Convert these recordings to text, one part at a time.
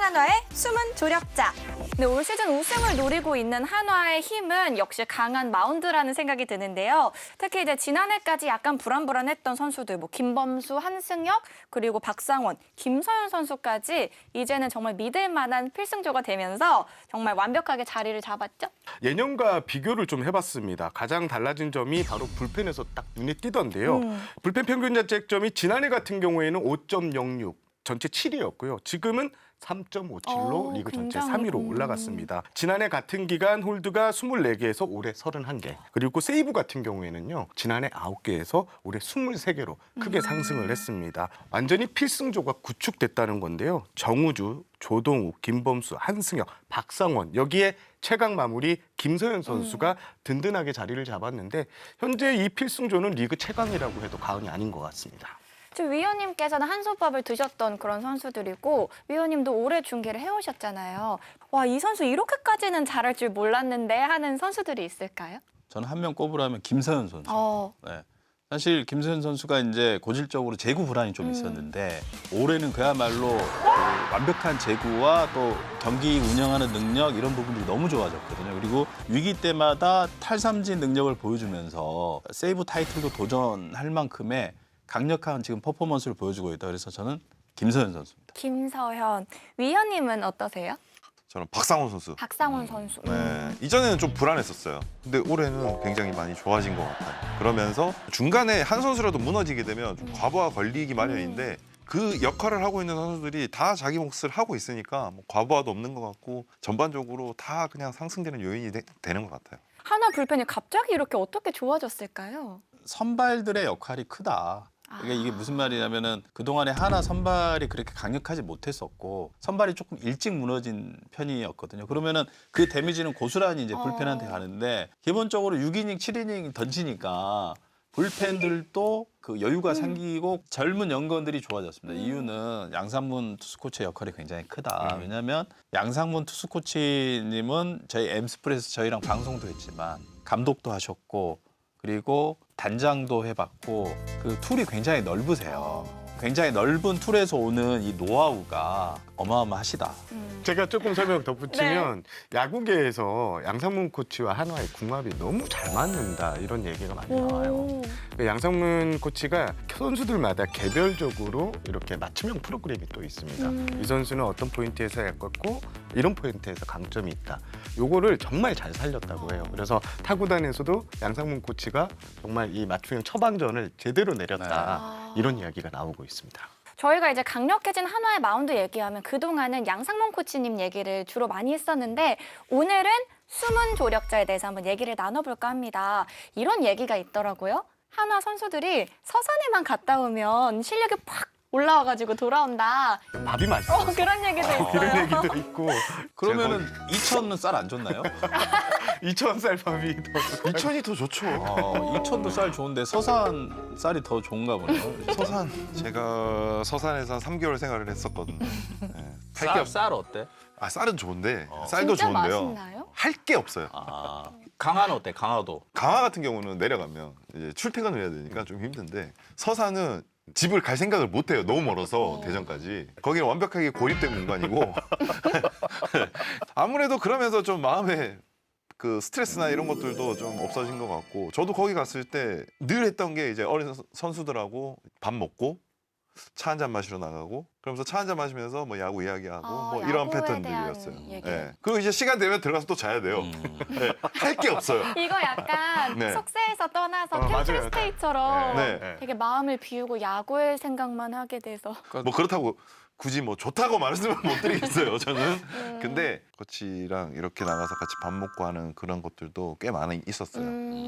한화의 숨은 조력자. 네, 올 시즌 우승을 노리고 있는 한화의 힘은 역시 강한 마운드라는 생각이 드는데요. 특히 이제 지난해까지 약간 불안불안했던 선수들, 뭐 김범수, 한승혁, 그리고 박상원, 김서현 선수까지 이제는 정말 믿을 만한 필승조가 되면서 정말 완벽하게 자리를 잡았죠. 예년과 비교를 좀 해봤습니다. 가장 달라진 점이 바로 불펜에서 딱 눈에 띄던데요. 불펜 평균 자책점이 지난해 같은 경우에는 5.06, 전체 7위였고요. 지금은 3.57로 리그 전체 3위로 올라갔습니다. 지난해 같은 기간 홀드가 24개에서 올해 31개. 그리고 세이브 같은 경우에는요. 지난해 9개에서 올해 23개로 크게 상승을 했습니다. 완전히 필승조가 구축됐다는 건데요. 정우주, 조동욱, 김범수, 한승혁, 박상원 여기에 최강 마무리 김서현 선수가 든든하게 자리를 잡았는데 현재 이 필승조는 리그 최강이라고 해도 과언이 아닌 것 같습니다. 지금 위원님께서는 한솥밥을 드셨던 그런 선수들이고 위원님도 오래 중계를 해오셨잖아요. 와, 이 선수 이렇게까지는 잘할 줄 몰랐는데 하는 선수들이 있을까요? 저는 한 명 꼽으라면 김서현 선수. 네. 사실 김서현 선수가 이제 고질적으로 제구 불안이 좀 있었는데 올해는 그야말로 완벽한 제구와 또 경기 운영하는 능력 이런 부분들이 너무 좋아졌거든요. 그리고 위기 때마다 탈삼진 능력을 보여주면서 세이브 타이틀도 도전할 만큼의 강력한 지금 퍼포먼스를 보여주고 있다. 그래서 저는 김서현 선수입니다. 김서현. 위원님은 어떠세요? 저는 박상원 선수. 박상원 선수. 네, 이전에는 좀 불안했었어요. 근데 올해는 굉장히 많이 좋아진 것 같아요. 그러면서 중간에 한 선수라도 무너지게 되면 좀 과부하 걸리기 마련인데 그 역할을 하고 있는 선수들이 다 자기 몫을 하고 있으니까 뭐 과부하도 없는 것 같고 전반적으로 다 그냥 상승되는 요인이 되는 것 같아요. 한화 불펜이 갑자기 이렇게 어떻게 좋아졌을까요? 선발들의 역할이 크다. 이게 무슨 말이냐면은 그동안에 하나 선발이 그렇게 강력하지 못했었고 선발이 조금 일찍 무너진 편이었거든요. 그러면은 그 데미지는 고스란히 이제 불펜한테 가는데 기본적으로 6이닝, 7이닝 던지니까 불펜들도 그 여유가 생기고 젊은 연건들이 좋아졌습니다. 이유는 양상문 투수 코치의 역할이 굉장히 크다. 왜냐하면 양상문 투수 코치님은 저희 엠스프레스 저희랑 방송도 했지만 감독도 하셨고 그리고 단장도 해봤고 그 툴이 굉장히 넓으세요. 굉장히 넓은 툴에서 오는 이 노하우가 어마어마하시다. 제가 조금 설명 덧붙이면 야구계에서 양상문 코치와 한화의 궁합이 너무 잘 맞는다 이런 얘기가 많이 나와요. 양상문 코치가 선수들마다 개별적으로 이렇게 맞춤형 프로그램이 또 있습니다. 이 선수는 어떤 포인트에서 약했고 이런 포인트에서 강점이 있다. 요거를 정말 잘 살렸다고 해요. 그래서 타구단에서도 양상문 코치가 정말 이 맞춤형 처방전을 제대로 내렸다. 이런 이야기가 나오고 있습니다. 저희가 이제 강력해진 한화의 마운드 얘기하면 그동안은 양상문 코치님 얘기를 주로 많이 했었는데 오늘은 숨은 조력자에 대해서 한번 얘기를 나눠볼까 합니다. 이런 얘기가 있더라고요. 한화 선수들이 서산에만 갔다 오면 실력이 팍 올라와가지고 돌아온다. 밥이 맛있어. 그런 얘기도 있어요. 이런 얘기도 있고. 그러면은 이천은 쌀 안 좋나요? 2,000살 밥이 더. 이천이 더 좋죠. 이천도 쌀 좋은데 서산 쌀이 더 좋은가 보네요. 서산. 제가 서산에서 한 3개월 생활을 했었거든요. 네. 쌀 어때? 아, 쌀은 좋은데 쌀도 진짜 좋은데요. 맛있나요? 할 게 없어요. 강화는 어때? 강화도. 강화 같은 경우는 내려가면 이제 출퇴근을 해야 되니까 좀 힘든데 서산은 집을 갈 생각을 못 해요. 너무 멀어서 대전까지. 거기는 완벽하게 고립된 공간이고 아무래도 그러면서 좀 마음에 그 스트레스나 이런 것들도 좀 없어진 것 같고 저도 거기 갔을 때 늘 했던 게 이제 어린 선수들하고 밥 먹고 차 한 잔 마시러 나가고 그러면서 차 한 잔 마시면서 뭐 야구 이야기하고 뭐 이런 야구에 패턴들이었어요. 대한 얘기. 네. 그리고 이제 시간 되면 들어가서 또 자야 돼요. 네. 할 게 없어요. 이거 약간 네. 속세에서 떠나서 맞아요. 템플스테이처럼 네. 되게 마음을 비우고 야구의 생각만 하게 돼서. 뭐 그렇다고 굳이 뭐 좋다고 말씀을 못 드리겠어요, 저는. 근데 코치랑 이렇게 나가서 같이 밥 먹고 하는 그런 것들도 꽤 많이 있었어요.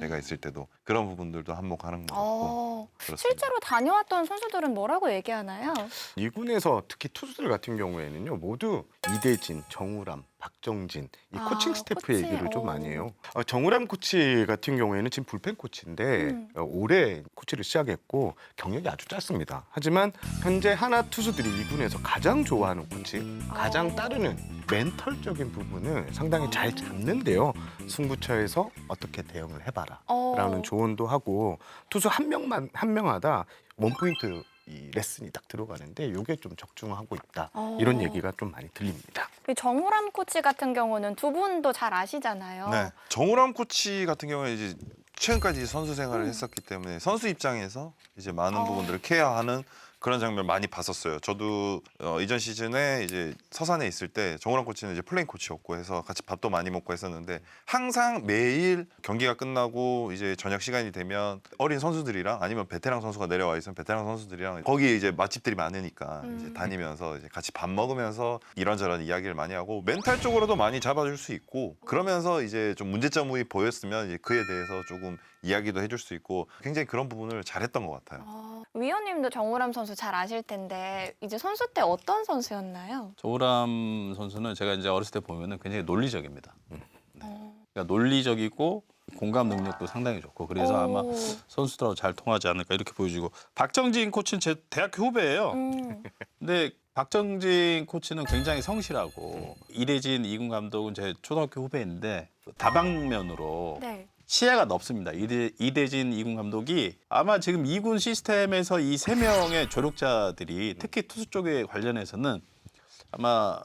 제가 있을 때도 그런 부분들도 한몫하는 것 같고. 그렇습니다. 실제로 다녀왔던 선수들은 뭐라고 얘기하나요? 이군에서 특히 투수들 같은 경우에는요 모두 이대진, 정우람, 박정진 이 코칭 스태프 코치. 얘기를 좀 많이 해요. 정우람 코치 같은 경우에는 지금 불펜 코치인데 올해 코치를 시작했고 경력이 아주 짧습니다. 하지만 현재 하나 투수들이 이군에서 가장 좋아하는 코치, 가장 따르는 멘털적인 부분을 상당히 잘 잡는데요. 승부처에서 어떻게 대응을 해봐라 라는 조언도 하고 투수 한 명마다 원포인트 이 레슨이 딱 들어가는데 이게 좀 적중하고 있다. 어. 이런 얘기가 좀 많이 들립니다. 그 정우람 코치 같은 경우는 두 분도 잘 아시잖아요. 네. 정우람 코치 같은 경우에 이제 최근까지 선수 생활을 했었기 때문에 선수 입장에서 이제 많은 부분들을 케어하는 그런 장면 많이 봤었어요. 저도 이전 시즌에 이제 서산에 있을 때 정우람 코치는 이제 플레잉 코치였고 해서 같이 밥도 많이 먹고 했었는데 항상 매일 경기가 끝나고 이제 저녁 시간이 되면 어린 선수들이랑 아니면 베테랑 선수가 내려와 있으면 베테랑 선수들이랑 거기 이제 맛집들이 많으니까 이제 다니면서 이제 같이 밥 먹으면서 이런저런 이야기를 많이 하고 멘탈적으로도 많이 잡아줄 수 있고 그러면서 이제 좀 문제점이 보였으면 이제 그에 대해서 조금 이야기도 해줄 수 있고 굉장히 그런 부분을 잘했던 것 같아요. 위원님도 정우람 선수 잘 아실 텐데 이제 선수 때 어떤 선수였나요? 조우람 선수는 제가 이제 어렸을 때 보면은 굉장히 논리적입니다. 그러니까 논리적이고 공감 능력도 상당히 좋고 그래서 아마 선수들하고 잘 통하지 않을까 이렇게 보여지고 박정진 코치는 제 대학교 후배예요. 근데 박정진 코치는 굉장히 성실하고 이대진 이군 감독은 제 초등학교 후배인데 다방면으로 네. 시야가 넓습니다. 이대진 이군 감독이 아마 지금 이군 시스템에서 이 세 명의 조력자들이 특히 투수 쪽에 관련해서는 아마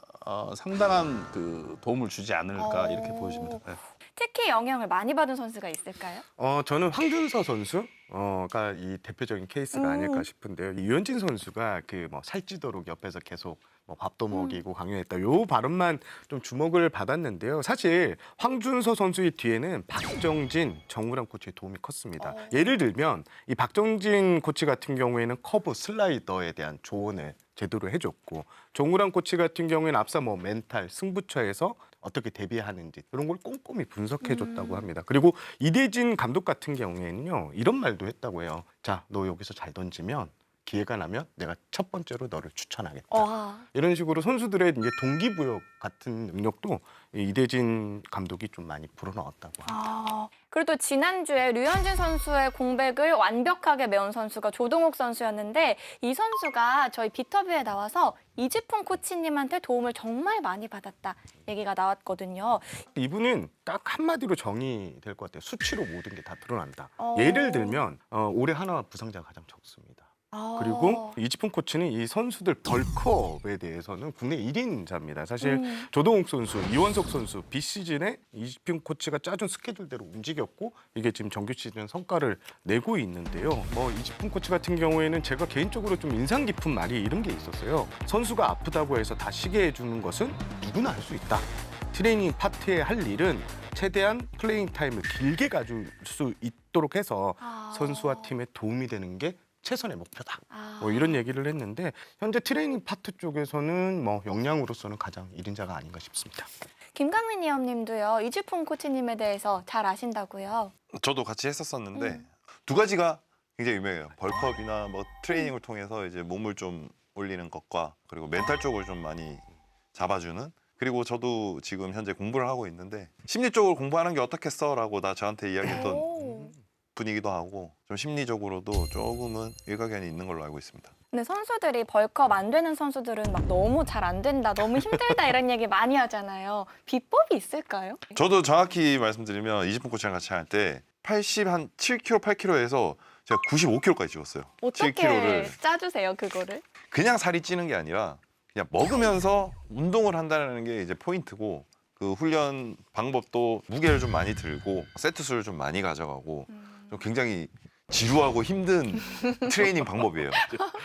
상당한 그 도움을 주지 않을까 이렇게 보여집니다. 네. 특히 영향을 많이 받은 선수가 있을까요? 저는 황준서 선수가 이 대표적인 케이스가 아닐까 싶은데요. 이 유현진 선수가 그 뭐 살찌도록 옆에서 계속 뭐 밥도 먹이고 강요했다. 요 발언만 좀 주목을 받았는데요. 사실 황준서 선수의 뒤에는 박정진, 정우람 코치의 도움이 컸습니다. 예를 들면 이 박정진 코치 같은 경우에는 커브, 슬라이더에 대한 조언을 제대로 해줬고 정우람 코치 같은 경우에는 앞서 뭐 멘탈, 승부처에서 어떻게 대비하는지 이런 걸 꼼꼼히 분석해줬다고 합니다. 그리고 이대진 감독 같은 경우에는요 이런 말도 했다고 해요. 자, 너 여기서 잘 던지면 기회가 나면 내가 첫 번째로 너를 추천하겠다. 와. 이런 식으로 선수들의 이제 동기부여 같은 능력도 이 이대진 감독이 좀 많이 불어넣었다고 합니다. 그리고 또 지난주에 류현진 선수의 공백을 완벽하게 메운 선수가 조동욱 선수였는데 이 선수가 저희 비터뷰에 나와서 이지풍 코치님한테 도움을 정말 많이 받았다 얘기가 나왔거든요. 이분은 딱 한마디로 정의될 것 같아요. 수치로 모든 게 다 드러난다. 예를 들면 올해 하나 부상자가 가장 적습니다. 그리고 이지풍 코치는 이 선수들 벌크업에 대해서는 국내 1인자입니다. 사실 조동욱 선수, 이원석 선수 비시즌에 이지풍 코치가 짜준 스케줄대로 움직였고 이게 지금 정규 시즌 성과를 내고 있는데요. 이지풍 코치 같은 경우에는 제가 개인적으로 좀 인상 깊은 말이 이런 게 있었어요. 선수가 아프다고 해서 다 쉬게 해주는 것은 누구나 할 수 있다. 트레이닝 파트에 할 일은 최대한 플레잉 타임을 길게 가질 수 있도록 해서 선수와 팀에 도움이 되는 게 최선의 목표다. 이런 얘기를 했는데 현재 트레이닝 파트 쪽에서는 역량으로서는 가장 1인자가 아닌가 싶습니다. 김강민 위원님도요. 이지풍 코치님에 대해서 잘 아신다고요. 저도 같이 했었었는데 두 가지가 굉장히 유명해요. 벌크업이나 뭐 트레이닝을 통해서 이제 몸을 좀 올리는 것과 그리고 멘탈 쪽을 좀 많이 잡아주는. 그리고 저도 지금 현재 공부를 하고 있는데 심리 쪽으로 공부하는 게 어떻겠어라고 저한테 이야기했던 분이기도 하고 좀 심리적으로도 조금은 일가견이 있는 걸로 알고 있습니다. 근데 선수들이 벌크업 안 되는 선수들은 막 너무 잘 안 된다, 너무 힘들다 이런 얘기 많이 하잖아요. 비법이 있을까요? 저도 정확히 말씀드리면 이지풍 코치랑 같이 할 때 80 한 7kg, 8kg에서 제가 95kg까지 찍었어요. 어떻게 7kg를 짜주세요, 그거를? 그냥 살이 찌는 게 아니라 그냥 먹으면서 운동을 한다는 게 이제 포인트고 그 훈련 방법도 무게를 좀 많이 들고 세트 수를 좀 많이 가져가고 좀 굉장히 지루하고 힘든 트레이닝 방법이에요.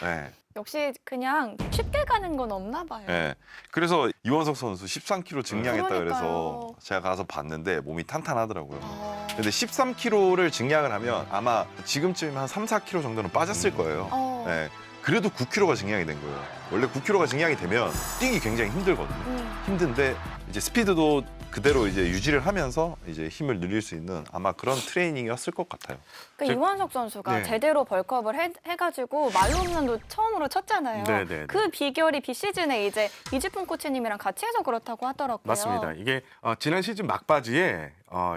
네. 역시 그냥 쉽게 가는 건 없나 봐요. 네. 그래서 이원석 선수 13kg 증량했다 그래서 그러니까요. 제가 가서 봤는데 몸이 탄탄하더라고요. 근데 13kg를 증량을 하면 아마 지금쯤 한 3, 4kg 정도는 빠졌을 거예요. 네. 그래도 9kg가 증량이 된 거예요. 원래 9kg가 증량이 되면 뛰기 굉장히 힘들거든요. 힘든데 이제 스피드도 그대로 이제 유지를 하면서 이제 힘을 늘릴 수 있는 아마 그런 트레이닝이었을 것 같아요. 그러니까 이원석 선수가 네. 제대로 벌크업을 해가지고 말로 홈런도 처음으로 쳤잖아요. 네네네. 그 비결이 비시즌에 이제 이지풍 코치님이랑 같이 해서 그렇다고 하더라고요. 맞습니다. 이게 지난 시즌 막바지에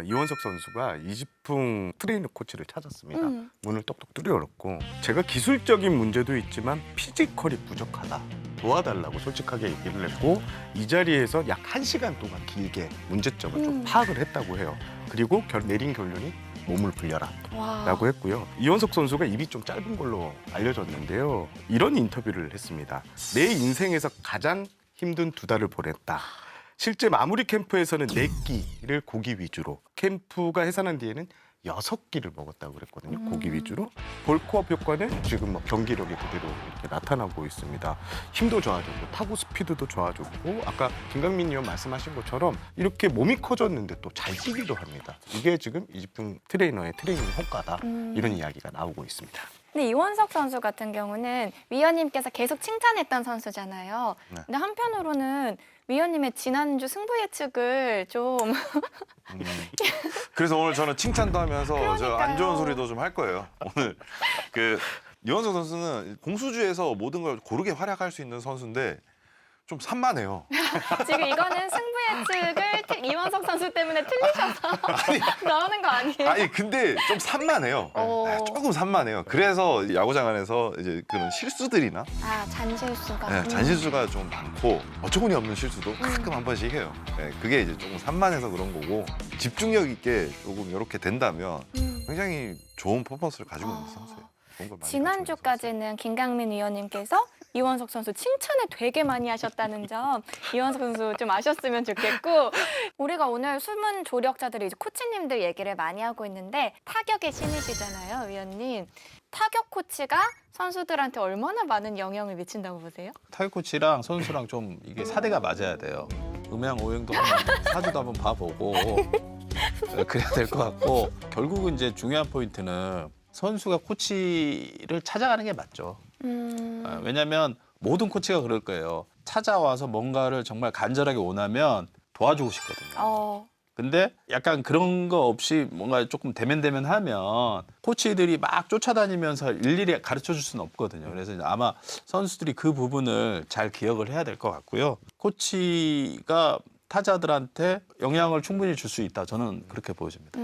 이원석 선수가 이지풍 트레이너 코치를 찾았습니다. 문을 똑똑 뚫어열었고 제가 기술적인 문제도 있지만 피지컬이 부족하다. 도와달라고 솔직하게 얘기를 했고 이 자리에서 약 1시간 동안 길게 문제점을 좀 파악을 했다고 해요. 그리고 내린 결론이 몸을 불려라. 와. 라고 했고요. 이원석 선수가 입이 좀 짧은 걸로 알려졌는데요. 이런 인터뷰를 했습니다. 내 인생에서 가장 힘든 2달을 보냈다. 실제 마무리 캠프에서는 4끼를 고기 위주로, 캠프가 해산한 뒤에는 6끼를 먹었다고 그랬거든요. 고기 위주로. 볼코업 효과는 지금 뭐 경기력이 그대로 이렇게 나타나고 있습니다. 힘도 좋아졌고 타구 스피드도 좋아졌고 아까 김강민 의원 말씀하신 것처럼 이렇게 몸이 커졌는데 또 잘 뛰기도 합니다. 이게 지금 이집중 트레이너의 트레이닝 효과다. 이런 이야기가 나오고 있습니다. 근데 이원석 선수 같은 경우는 위원님께서 계속 칭찬했던 선수잖아요. 네. 근데 한편으로는 위원님의 지난주 승부 예측을 좀 그래서 오늘 저는 칭찬도 하면서 저 안 좋은 그러니까요. 소리도 좀 할 거예요. 오늘 그 이원석 선수는 공수주에서 모든 걸 고르게 활약할 수 있는 선수인데 좀 산만해요. 지금 이거는 승부 예측을 이원석 선수 때문에 틀리셔서 나오는 거 아니에요? 아니 근데 좀 산만해요. 조금 산만해요. 그래서 야구장 안에서 이제 그런 실수들이나 아, 잔실수가. 잔실수가 좀 많고 어처구니 없는 실수도 가끔 한 번씩 해요. 그게 이제 조금 산만해서 그런 거고 집중력 있게 조금 이렇게 된다면 굉장히 좋은 퍼포먼스를 가지고 있는 선수예요. 좋은 걸 많이 가지고 있는 지난주까지는 김강민 위원님께서 이원석 선수 칭찬을 되게 많이 하셨다는 점 이원석 선수 좀 아셨으면 좋겠고 우리가 오늘 숨은 조력자들이 이제 코치님들 얘기를 많이 하고 있는데 타격의 신이시잖아요, 위원님. 타격 코치가 선수들한테 얼마나 많은 영향을 미친다고 보세요? 타격 코치랑 선수랑 좀 이게 사대가 맞아야 돼요. 음양 오행도 한번 사주도 한번 봐보고 그래야 될 것 같고 결국은 이제 중요한 포인트는 선수가 코치를 찾아가는 게 맞죠. 왜냐하면 모든 코치가 그럴 거예요. 찾아와서 뭔가를 정말 간절하게 원하면 도와주고 싶거든요. 근데 약간 그런 거 없이 뭔가 조금 대면대면하면 코치들이 막 쫓아다니면서 일일이 가르쳐 줄 수는 없거든요. 그래서 이제 아마 선수들이 그 부분을 잘 기억을 해야 될 것 같고요. 코치가 타자들한테 영향을 충분히 줄 수 있다. 저는 그렇게 보여집니다.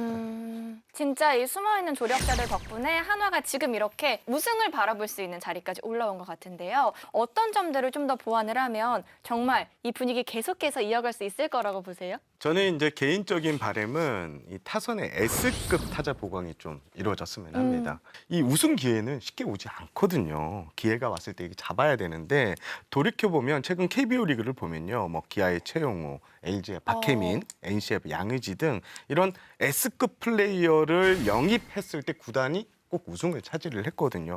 진짜 이 숨어있는 조력자들 덕분에 한화가 지금 이렇게 우승을 바라볼 수 있는 자리까지 올라온 것 같은데요. 어떤 점들을 좀 더 보완을 하면 정말 이 분위기 계속해서 이어갈 수 있을 거라고 보세요? 저는 이제 개인적인 바람은 이 타선의 S급 타자 보강이 좀 이루어졌으면 합니다. 이 우승 기회는 쉽게 오지 않거든요. 기회가 왔을 때 이게 잡아야 되는데 돌이켜보면 최근 KBO 리그를 보면요. 뭐 기아의 최용우, LG의 박혜민, NC의 양의지 등 이런 S급 플레이어를 영입했을 때 구단이 꼭 우승을 차지를 했거든요.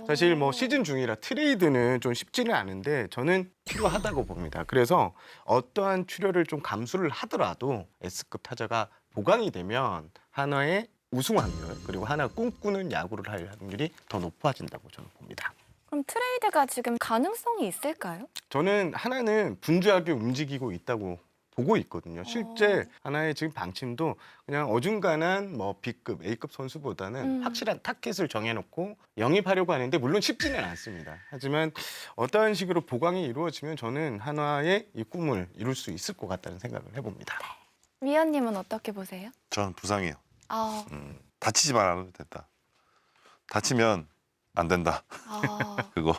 사실 뭐 시즌 중이라 트레이드는 좀 쉽지는 않은데 저는 필요하다고 봅니다. 그래서 어떠한 출혈을 좀 감수를 하더라도 S급 타자가 보강이 되면 한화의 우승 확률 그리고 하나 꿈꾸는 야구를 할 확률이 더 높아진다고 저는 봅니다. 그럼 트레이드가 지금 가능성이 있을까요? 저는 하나는 분주하게 움직이고 있다고 보고 있거든요. 실제 하나의 지금 방침도 그냥 어중간한 뭐 B급, A급 선수보다는 확실한 타겟을 정해놓고 영입하려고 하는데 물론 쉽지는 않습니다. 하지만 어떠한 식으로 보강이 이루어지면 저는 한화의 이 꿈을 이룰 수 있을 것 같다는 생각을 해봅니다. 위원님은 어떻게 보세요? 저는 부상이에요. 아, 다치지만 않아도 된다. 다치면 안 된다. 아. 그거.